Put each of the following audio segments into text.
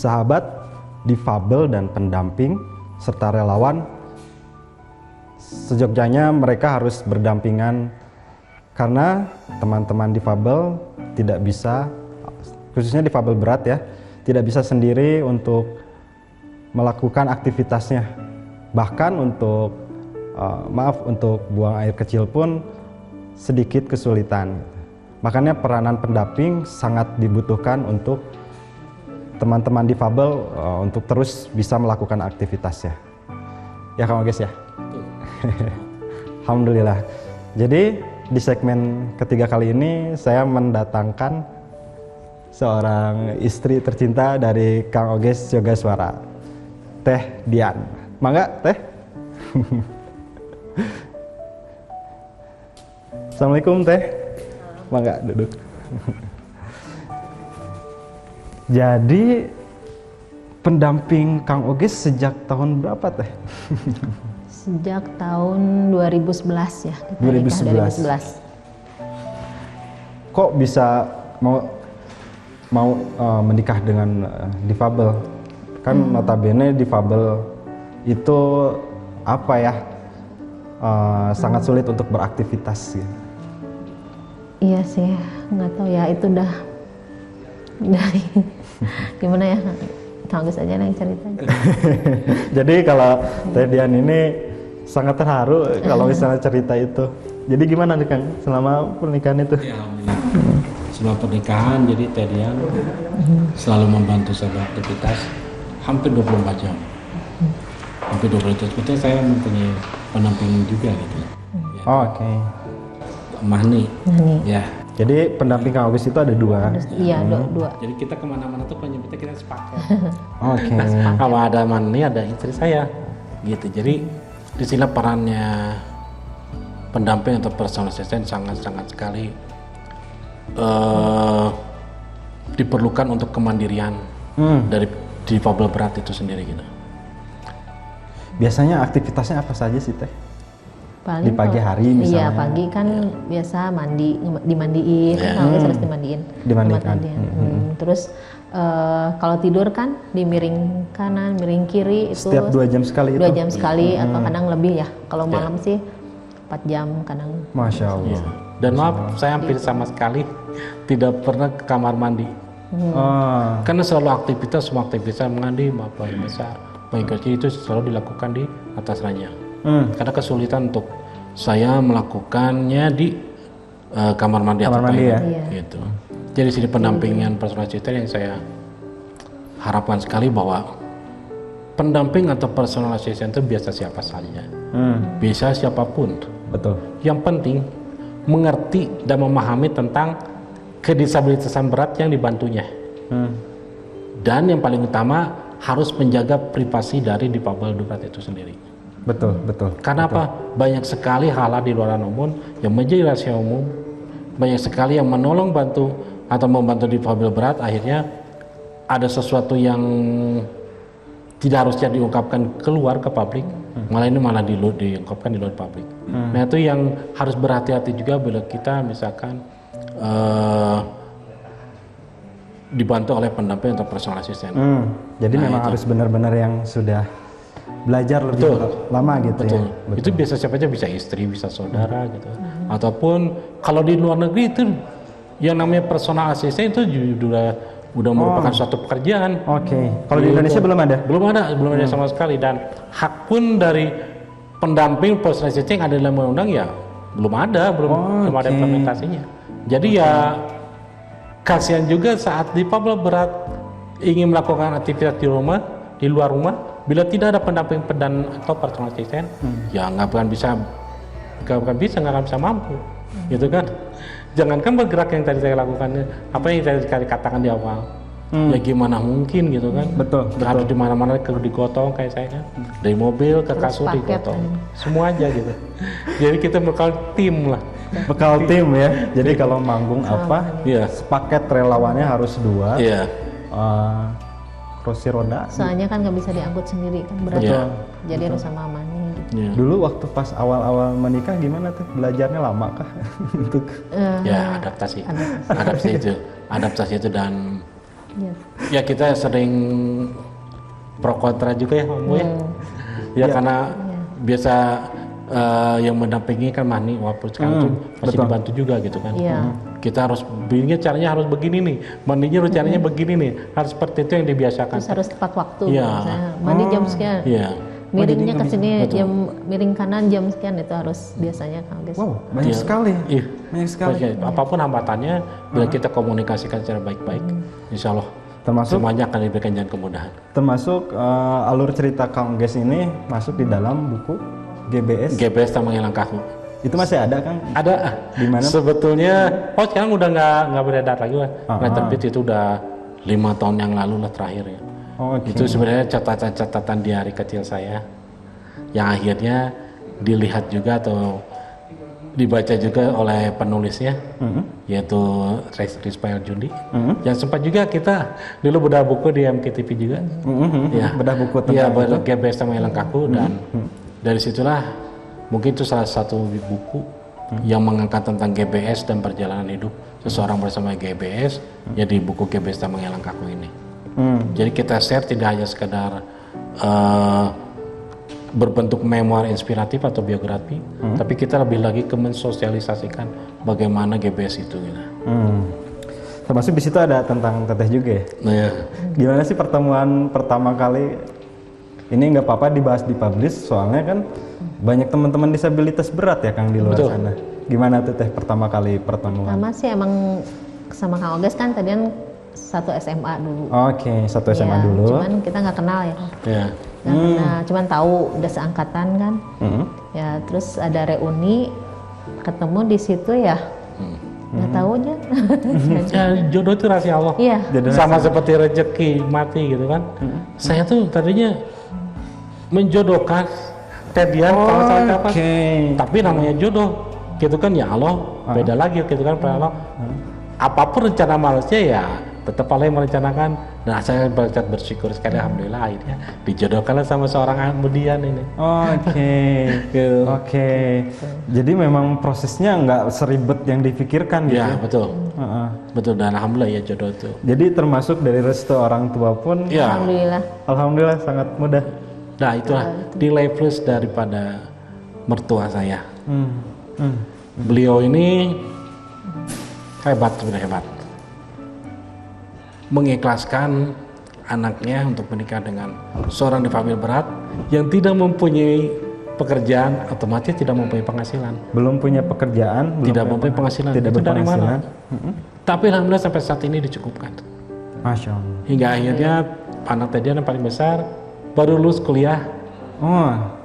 sahabat, difabel dan pendamping serta relawan. Sejogjanya mereka harus berdampingan karena teman-teman difabel tidak bisa, khususnya difabel berat ya, tidak bisa sendiri untuk melakukan aktivitasnya. Bahkan untuk untuk buang air kecil pun sedikit kesulitan. Makanya peranan pendamping sangat dibutuhkan untuk teman-teman difabel untuk terus bisa melakukan aktivitasnya. Ya Kang Oges ya? Alhamdulillah. Jadi di segmen ketiga kali ini saya mendatangkan seorang istri tercinta dari Kang Oges Yogaswara, Teh Dian. Mangga Teh. Assalamualaikum Teh. Mangga duduk. Jadi pendamping Kang Oges sejak tahun berapa Teh? Sejak tahun 2011 ya. 2011. Kok bisa mau menikah dengan difabel? Kan notabene difabel itu apa ya? Sangat sulit untuk beraktivitas gitu. Iya sih, nggak tahu ya, itu udah gimana ya, Kang Agus aja yang cerita. Jadi kalau Teh Dian ini sangat terharu kalau misalnya cerita itu. Jadi gimana nih Kang selama pernikahan itu? Ya, alhamdulillah. Selama pernikahan jadi Teh Dian selalu membantu saya beraktivitas hampir 24 jam. Hampir 24 jam. Sebetulnya saya mempunyai pendamping juga gitu. Ya. Oh, oke. Mahni. Ya. Jadi pendamping Kang Oges itu ada dua. Iya, dua. Jadi kita kemana-mana tuh penyebutnya kita sepakat. Oke. Kalau ada Mahni ada istri saya, gitu. Jadi di sini perannya pendamping atau personal assistant sangat-sangat sekali diperlukan untuk kemandirian dari difabel berat itu sendiri gitu. Biasanya aktivitasnya apa saja sih Teh? Paling Di pagi hari misalnya? Iya, pagi kan biasa dimandiin, Kang Oges harus dimandiin. Dimandikan. Terus kalau tidur kan di miring kanan, miring kiri itu Setiap 2 jam sekali itu? 2 jam sekali atau kadang lebih ya. Kalau malam sih 4 jam kadang. Masya Allah. Dan maaf, saya hampir sama sekali tidak pernah ke kamar mandi. Karena selalu semua aktivitas mandi, baik besar, baik kecil itu selalu dilakukan di atas ranjang. Karena kesulitan untuk saya melakukannya di kamar mandi atau ya? gitu. Jadi sini pendampingan personal assistant yang saya harapkan sekali bahwa pendamping atau personal assistant itu biasa siapa saja, bisa siapapun. Betul. Yang penting mengerti dan memahami tentang kedisabilitasan berat yang dibantunya. Dan yang paling utama harus menjaga privasi dari difabel berat itu sendiri. Betul. Karena apa? Banyak sekali hal di luar umum yang menjadi rahasia umum, banyak sekali yang menolong bantu atau membantu difabel berat, akhirnya ada sesuatu yang tidak harusnya diungkapkan keluar ke publik, malah diungkapkan di luar publik. Nah itu yang harus berhati-hati juga bila kita misalkan dibantu oleh pendamping atau personal assistant. Jadi memang harus benar-benar yang sudah belajar lebih lama gitu. Betul. Ya. Betul. Itu biasa siapa aja, bisa istri, bisa saudara gitu. Ataupun kalau di luar negeri itu yang namanya personal assistant itu udah merupakan suatu pekerjaan. Oke. Kalau di Indonesia belum ada? Belum ada sama sekali, dan hak pun dari pendamping personal assistant yang ada dalam undang-undang ya belum ada implementasinya. Jadi ya kasihan juga saat difabel berat ingin melakukan aktivitas di rumah, di luar rumah, bila tidak ada pendamping atau personal assistant, ya nggak akan bisa mampu, gitu kan? Jangankan bergerak yang tadi saya lakukan, apa yang tadi katakan di awal, ya gimana mungkin gitu kan? Betul. Harus di mana-mana digotong kayak saya kan, dari mobil ke kasur digotong, semua aja gitu. Jadi kita bekal tim lah. Bekal tim ya. Jadi kalau manggung sepaket relawannya harus 2. Iya. Kursi roda. Soalnya kan nggak bisa diangkut sendiri kan, berat. Jadi harus sama Mani. Dulu waktu pas awal-awal menikah gimana tuh? Belajarnya lama kah untuk adaptasi itu dan Yes. Ya kita sering pro kontra juga ya Om Bu ya. Ya karena biasa yang mendampingi kan Mani walaupun sekarang tuh masih dibantu juga gitu kan. Iya. Kita harus begini caranya harus begini nih, mandinya harus caranya begini nih, harus seperti itu yang dibiasakan. Terus harus tepat waktu. Iya. Misalnya, mandi jam sekian. Iya. Miringnya ke sini jam miring kanan jam sekian itu harus biasanya Kang Des. Wow, banyak sekali. Iya. Banyak sekali. Oke, apapun hambatannya, bila kita komunikasikan secara baik-baik, insya Allah Termasuk semuanya akan diberikan jalan kemudahan. termasuk alur cerita Kang Ges ini masuk di dalam buku GBS. GPS tak menghilang kaku. Itu masih ada Kang? Ada. Di mana? Sebetulnya, sekarang udah nggak beredar lagi lah. Mulai terbit itu udah 5 tahun yang lalu lah terakhir ya. Oh, oke. Itu sebenarnya catatan-catatan di hari kecil saya yang akhirnya dilihat juga atau dibaca juga oleh penulisnya, yaitu Rizpael Jundi. Yang sempat juga kita dulu bedah buku di MKTV juga. Ya, Bedah buku ya, tentang itu. GBS sama Hilang Kaku dan dari situlah mungkin itu salah satu buku yang mengangkat tentang GBS dan perjalanan hidup seseorang bersama GBS, jadi buku GBS dan Menghilang Kaku ini. Jadi kita share tidak hanya sekedar berbentuk memoir inspiratif atau biografi, tapi kita lebih lagi ke mensosialisasikan bagaimana GBS itu. Gitu. Termasuk di situ ada tentang teteh juga ya. Nah, ya. Gimana sih pertemuan pertama kali? Ini nggak apa-apa dibahas di publish, soalnya kan banyak teman-teman disabilitas berat ya Kang di luar Betul. sana. Gimana tuh teh pertama kali pertemuan? Pertama sih emang sama Kang Oges kan tadian satu SMA dulu. Oke, satu SMA Iya, dulu. Cuman kita nggak kenal ya. Ya. Nggak kenal, cuman tahu udah seangkatan kan. Ya terus ada reuni, ketemu di situ ya. Nggak tahu aja. Ya, jodoh itu rahasia Allah. Iya. Sama seperti rezeki mati gitu kan. Saya tuh tadinya menjodohkan Tedian kalau saya dapat. Tapi namanya jodoh gitu kan ya Allah beda lagi gitu kan Allah. Apapun rencana manusia ya tetap Allah yang merencanakan. Nah saya bersyukur sekali alhamdulillah akhirnya dijodohkan sama seorang Budian ini. Oke. Oke. Jadi memang prosesnya nggak seribet yang dipikirkan gitu. Ya betul. Betul dan alhamdulillah ya jodoh itu. Jadi termasuk dari restu orang tua pun Ya. Alhamdulillah sangat mudah. Nah itulah nilai plus daripada mertua saya. Beliau ini hebat, sebenarnya hebat. Mengikhlaskan anaknya untuk menikah dengan seorang difabel berat yang tidak mempunyai pekerjaan, otomatis tidak mempunyai penghasilan. Belum punya pekerjaan, Tidak mempunyai penghasilan. Tidak Itu dari berpenghasilan. mana? Tapi alhamdulillah sampai saat ini dicukupkan. Masya Allah. Hingga akhirnya anak Tedian yang paling besar baru lulus kuliah.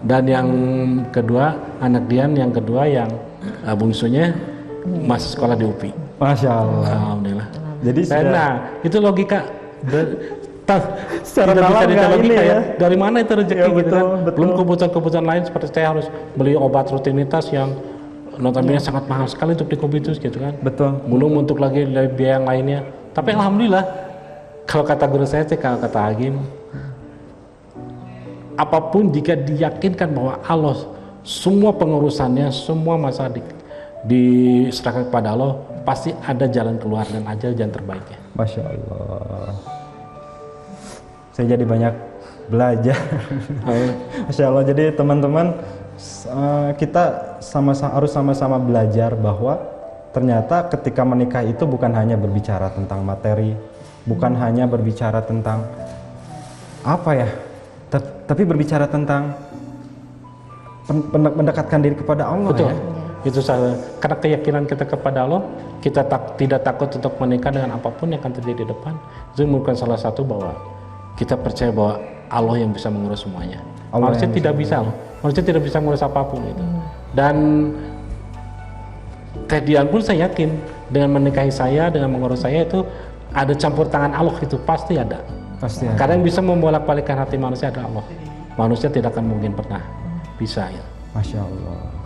Dan yang kedua, anak Dian yang kedua yang bungsunya masih sekolah di UPI. Masya Allah. Alhamdulillah. Jadi Nah, itu logika. Secara Tidak bisa nalar nggak logika ini ya. ya. Dari mana itu rezeki Ya, gitu kan? betul. Belum kebutuhan-kebutuhan lain seperti saya harus beli obat rutinitas yang notabene sangat mahal sekali untuk dikobitus gitu kan. Betul. Belum untuk lagi biaya yang lainnya. Tapi alhamdulillah, kalau kata guru saya sih, kalau kata Hagim, apapun jika diyakinkan bahwa Allah semua pengurusannya, semua masalah diserahkan kepada Allah, pasti ada jalan keluar dan ada jalan terbaiknya. Masya Allah. Saya jadi banyak belajar. Masya Allah. Jadi teman-teman, kita harus sama-sama belajar bahwa ternyata ketika menikah itu bukan hanya berbicara tentang materi, bukan hanya berbicara tentang apa ya, tapi berbicara tentang mendekatkan diri kepada Allah. Betul. Ya. Itu salah. Karena keyakinan kita kepada Allah, kita tidak takut untuk menikah dengan apapun yang akan terjadi di depan. Itu merupakan salah satu bahwa kita percaya bahwa Allah yang bisa mengurus semuanya. Manusia tidak bisa loh. Manusia tidak bisa mengurus apapun itu. Dan Tedian pun saya yakin dengan menikahi saya, dengan mengurus saya itu ada campur tangan Allah, itu pasti ada. Pasti ada. Karena yang bisa membolak-balikkan hati manusia adalah Allah. Manusia tidak akan mungkin pernah bisa ya. Masya Allah.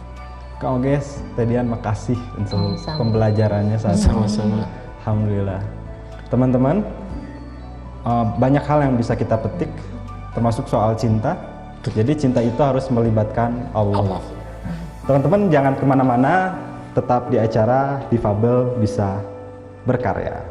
Kak Oges, Tedian makasih untuk Sama-sama. pembelajarannya saat ini. Sama-sama. Alhamdulillah. Teman-teman, banyak hal yang bisa kita petik, termasuk soal cinta. Jadi cinta itu harus melibatkan Allah. Teman-teman jangan kemana-mana, tetap di acara Difabel Bisa Berkarya.